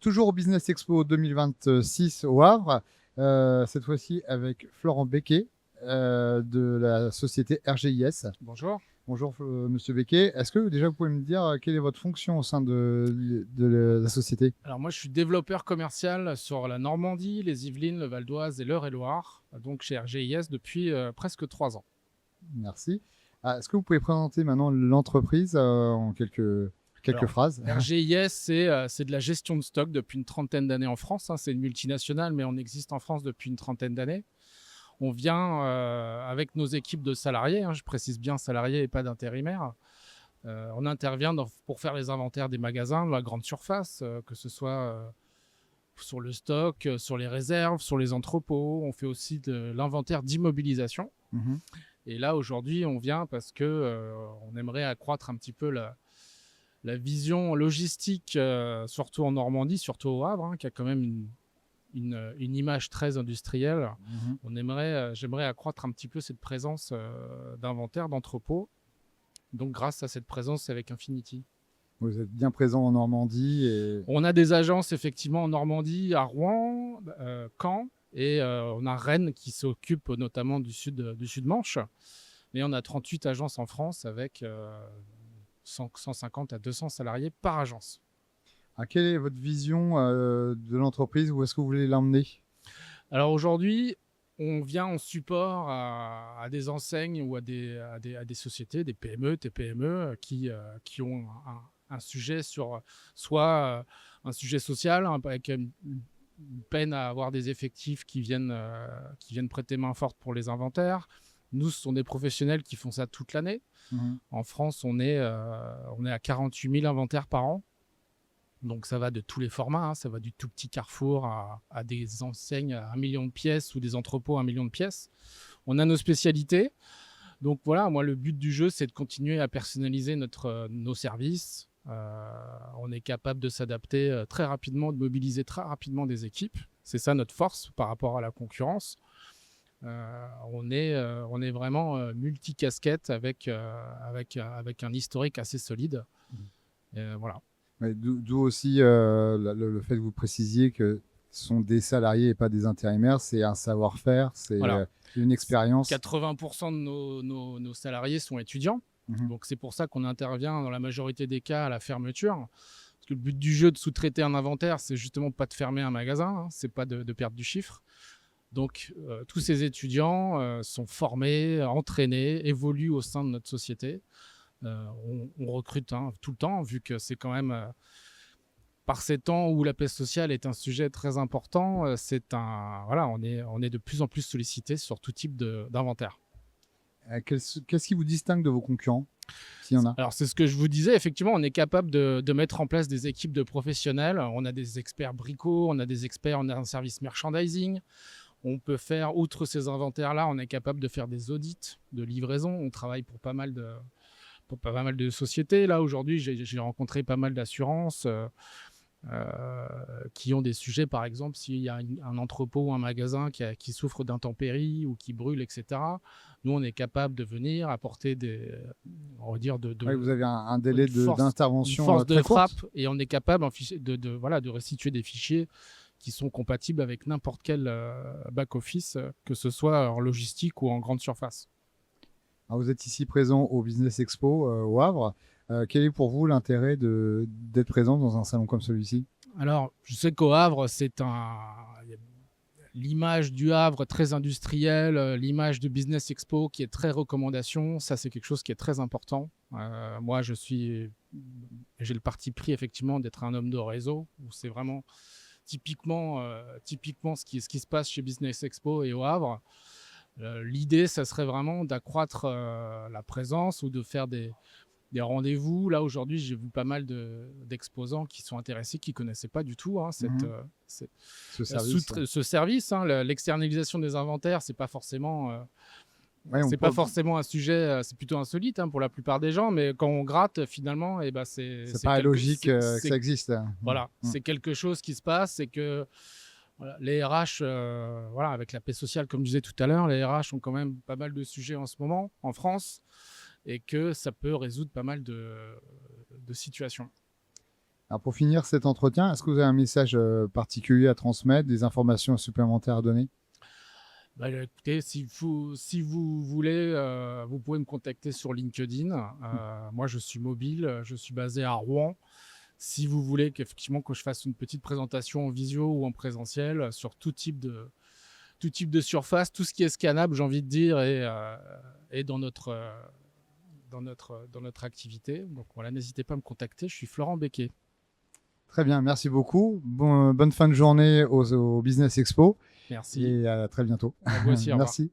toujours au Business Expo 2026 au Havre, cette fois-ci avec Florent Becquet de la société RGIS. Bonjour. Bonjour Monsieur Becquet. Est-ce que déjà vous pouvez me dire quelle est votre fonction au sein de la société? Alors moi je suis développeur commercial sur la Normandie, les Yvelines, le Val d'Oise et l'Eure-et-Loire, donc chez RGIS depuis presque 3 ans. Merci. Est-ce que vous pouvez présenter maintenant l'entreprise en quelques phrases? RGIS, c'est de la gestion de stock depuis une trentaine d'années en France. C'est une multinationale, mais on existe en France depuis une trentaine d'années. On vient avec nos équipes de salariés, je précise bien salariés et pas d'intérimaires. On intervient pour faire les inventaires des magasins, de la grande surface, que ce soit sur le stock, sur les réserves, sur les entrepôts. On fait aussi de l'inventaire d'immobilisation. Mhm. Et là, aujourd'hui, on vient parce qu'on aimerait accroître un petit peu la vision logistique, surtout en Normandie, surtout au Havre, qui a quand même une image très industrielle. J'aimerais accroître un petit peu cette présence d'inventaire, d'entrepôt. Donc grâce à cette présence avec Infinity. Vous êtes bien présent en Normandie. On a des agences effectivement en Normandie, à Rouen, Caen, et on a Rennes qui s'occupe notamment du sud Manche. Et on a 38 agences en France avec 150 à 200 salariés par agence. Quelle est votre vision de l'entreprise? Où est-ce que vous voulez l'emmener? Alors aujourd'hui, on vient en support à des enseignes ou à des sociétés, des PME, TPME, qui ont un sujet sur soit un sujet social, avec une peine à avoir des effectifs qui viennent prêter main forte pour les inventaires. Nous, ce sont des professionnels qui font ça toute l'année. En France, on est à 48 000 inventaires par an. Donc ça va de tous les formats, ça va du tout petit Carrefour à des enseignes à 1 million de pièces ou des entrepôts à 1 million de pièces. On a nos spécialités. Donc voilà, moi le but du jeu, c'est de continuer à personnaliser nos services. On est capable de s'adapter très rapidement, de mobiliser très rapidement des équipes. C'est ça notre force par rapport à la concurrence. On est vraiment multicasquette avec un historique assez solide. Voilà. D'où aussi le fait que vous précisiez que ce sont des salariés et pas des intérimaires. C'est un savoir-faire, c'est une expérience. 80% de nos salariés sont étudiants. Donc c'est pour ça qu'on intervient dans la majorité des cas à la fermeture. Parce que le but du jeu de sous-traiter un inventaire, c'est justement pas de fermer un magasin, c'est pas de perdre du chiffre. Donc tous ces étudiants sont formés, entraînés, évoluent au sein de notre société. On recrute tout le temps, vu que c'est quand même, par ces temps où la paix sociale est un sujet très important, on est de plus en plus sollicité sur tout type d'inventaire. Qu'est-ce qui vous distingue de vos concurrents, s'il y en a? Alors c'est ce que je vous disais, effectivement, on est capable de mettre en place des équipes de professionnels. On a des experts bricots, on a des experts en un service merchandising. On peut faire, outre ces inventaires-là, on est capable de faire des audits de livraison. On travaille pour pas mal de sociétés. Là, aujourd'hui, j'ai rencontré pas mal d'assurances qui ont des sujets, par exemple, s'il y a un entrepôt ou un magasin qui souffre d'intempéries ou qui brûle, etc. Nous, on est capable de venir apporter vous avez un délai d'intervention force de très frappe, courte. et on est capable de restituer des fichiers qui sont compatibles avec n'importe quel back-office, que ce soit en logistique ou en grande surface. Alors vous êtes ici présent au Business Expo au Havre. Quel est pour vous l'intérêt d'être présent dans un salon comme celui-ci? Alors, je sais qu'au Havre, l'image du Havre très industrielle, l'image du Business Expo qui est très recommandation, ça c'est quelque chose qui est très important. Moi, j'ai le parti pris effectivement d'être un homme de réseau, où c'est vraiment typiquement ce qui se passe chez Business Expo et au Havre. L'idée, ça serait vraiment d'accroître la présence ou de faire des rendez-vous. Là, aujourd'hui, j'ai vu pas mal d'exposants qui sont intéressés, qui ne connaissaient pas du tout ce service. L'externalisation des inventaires, c'est pas forcément... pas forcément un sujet, c'est plutôt insolite pour la plupart des gens, mais quand on gratte, finalement, c'est pas logique que ça existe. Voilà, c'est quelque chose qui se passe, c'est que les RH, avec la paix sociale, comme je disais tout à l'heure, les RH ont quand même pas mal de sujets en ce moment en France, et que ça peut résoudre pas mal de situations. Alors pour finir cet entretien, est-ce que vous avez un message particulier à transmettre, des informations supplémentaires à donner? Bah, écoutez, si vous voulez, vous pouvez me contacter sur LinkedIn. Moi, je suis mobile, je suis basé à Rouen. Si vous voulez qu'effectivement que je fasse une petite présentation en visio ou en présentiel sur tout type de surface, tout ce qui est scannable, j'ai envie de dire, est dans notre activité. Donc voilà, n'hésitez pas à me contacter. Je suis Florent Becquet. Très bien, merci beaucoup. Bonne fin de journée au Business Expo. Merci. Et à très bientôt. À vous aussi, au revoir. Merci.